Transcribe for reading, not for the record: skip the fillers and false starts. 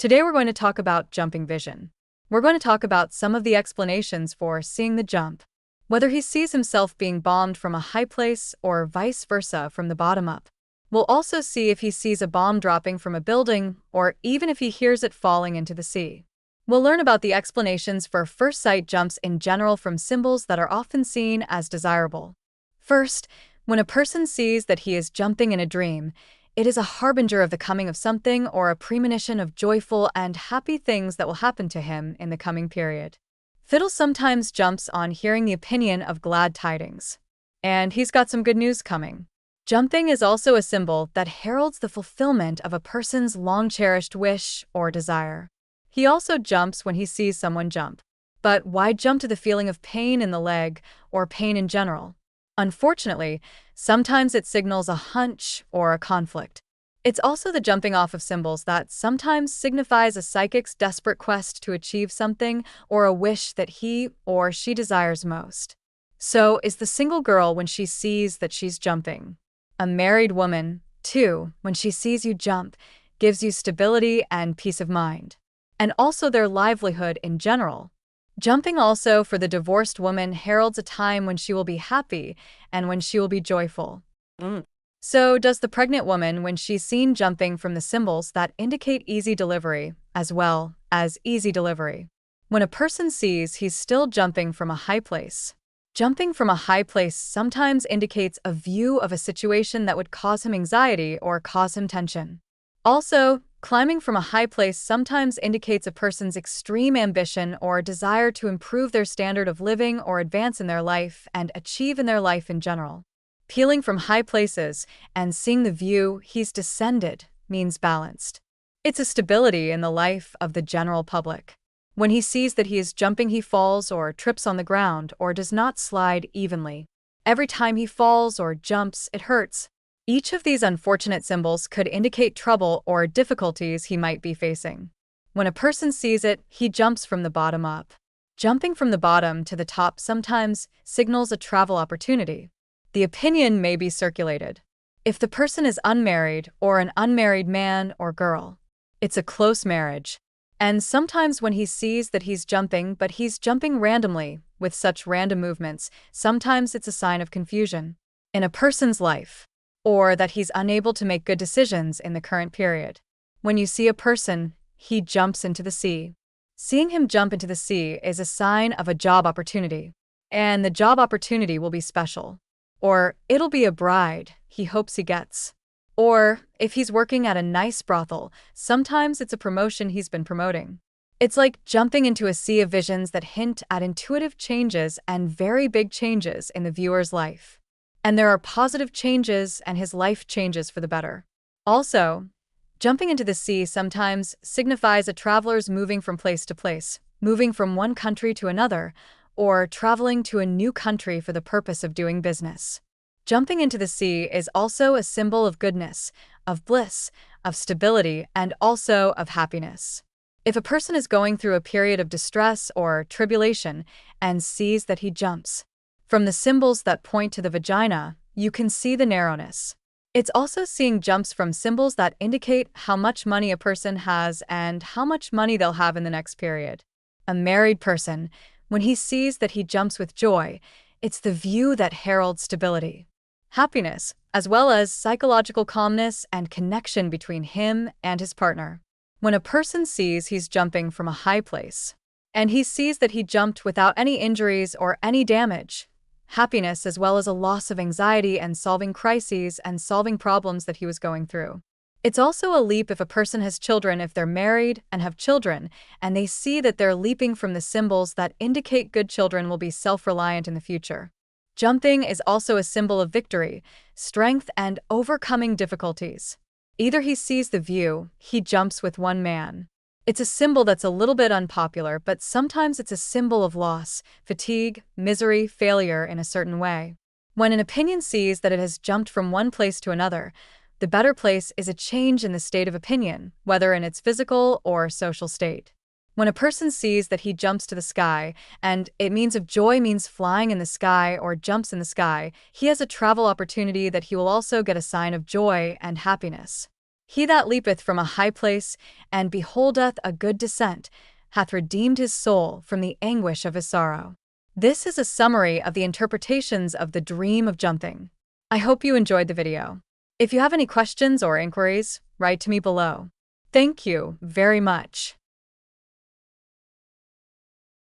Today we're going to talk about jumping vision. We're going to talk about some of the explanations for seeing the jump, whether he sees himself being bombed from a high place or vice versa from the bottom up. We'll also see if he sees a bomb dropping from a building or even if he hears it falling into the sea. We'll learn about the explanations for first sight jumps in general from symbols that are often seen as desirable. First, when a person sees that he is jumping in a dream, it is a harbinger of the coming of something or a premonition of joyful and happy things that will happen to him in the coming period. Fiddle sometimes jumps on hearing the opinion of glad tidings, and he's got some good news coming. Jumping is also a symbol that heralds the fulfillment of a person's long-cherished wish or desire. He also jumps when he sees someone jump. But why jump to the feeling of pain in the leg or pain in general? Unfortunately, sometimes it signals a hunch or a conflict. It's also the jumping off of symbols that sometimes signifies a psychic's desperate quest to achieve something or a wish that he or she desires most. So is the single girl when she sees that she's jumping. A married woman, too, when she sees you jump, gives you stability and peace of mind. And also their livelihood in general. Jumping also for the divorced woman heralds a time when she will be happy and when she will be joyful. So does the pregnant woman when she's seen jumping from the symbols that indicate easy delivery, as well as easy delivery. When a person sees he's still jumping from a high place. Jumping from a high place sometimes indicates a view of a situation that would cause him anxiety or cause him tension. Also, climbing from a high place sometimes indicates a person's extreme ambition or desire to improve their standard of living or advance in their life and achieve in their life in general. Peeling from high places and seeing the view he's descended means balanced. It's a stability in the life of the general public. When he sees that he is jumping, he falls or trips on the ground or does not slide evenly. Every time he falls or jumps, it hurts. Each of these unfortunate symbols could indicate trouble or difficulties he might be facing. When a person sees it, he jumps from the bottom up. Jumping from the bottom to the top sometimes signals a travel opportunity. The opinion may be circulated. If the person is unmarried or an unmarried man or girl, it's a close marriage. And sometimes when he sees that he's jumping, but he's jumping randomly, with such random movements, sometimes it's a sign of confusion in a person's life, or that he's unable to make good decisions in the current period. When you see a person, he jumps into the sea. Seeing him jump into the sea is a sign of a job opportunity, and the job opportunity will be special. Or it'll be a bride he hopes he gets. Or, if he's working at a nice brothel, sometimes it's a promotion he's been promoting. It's like jumping into a sea of visions that hint at intuitive changes and very big changes in the viewer's life. And there are positive changes and his life changes for the better. Also, jumping into the sea sometimes signifies a traveler's moving from place to place, moving from one country to another, or traveling to a new country for the purpose of doing business. Jumping into the sea is also a symbol of goodness, of bliss, of stability, and also of happiness. If a person is going through a period of distress or tribulation and sees that he jumps, from the symbols that point to the vagina, you can see the narrowness. It's also seeing jumps from symbols that indicate how much money a person has and how much money they'll have in the next period. A married person, when he sees that he jumps with joy, it's the view that heralds stability, happiness, as well as psychological calmness and connection between him and his partner. When a person sees he's jumping from a high place, and he sees that he jumped without any injuries or any damage, happiness as well as a loss of anxiety and solving crises and solving problems that he was going through. It's also a leap if a person has children, if they're married and have children, and they see that they're leaping from the symbols that indicate good children will be self-reliant in the future. Jumping is also a symbol of victory, strength, and overcoming difficulties. Either he sees the view, he jumps with one man. It's a symbol that's a little bit unpopular, but sometimes it's a symbol of loss, fatigue, misery, failure in a certain way. When an opinion sees that it has jumped from one place to another, the better place is a change in the state of opinion, whether in its physical or social state. When a person sees that he jumps to the sky, and it means of joy means flying in the sky or jumps in the sky, he has a travel opportunity that he will also get a sign of joy and happiness. He that leapeth from a high place, and beholdeth a good descent, hath redeemed his soul from the anguish of his sorrow. This is a summary of the interpretations of the dream of jumping. I hope you enjoyed the video. If you have any questions or inquiries, write to me below. Thank you very much.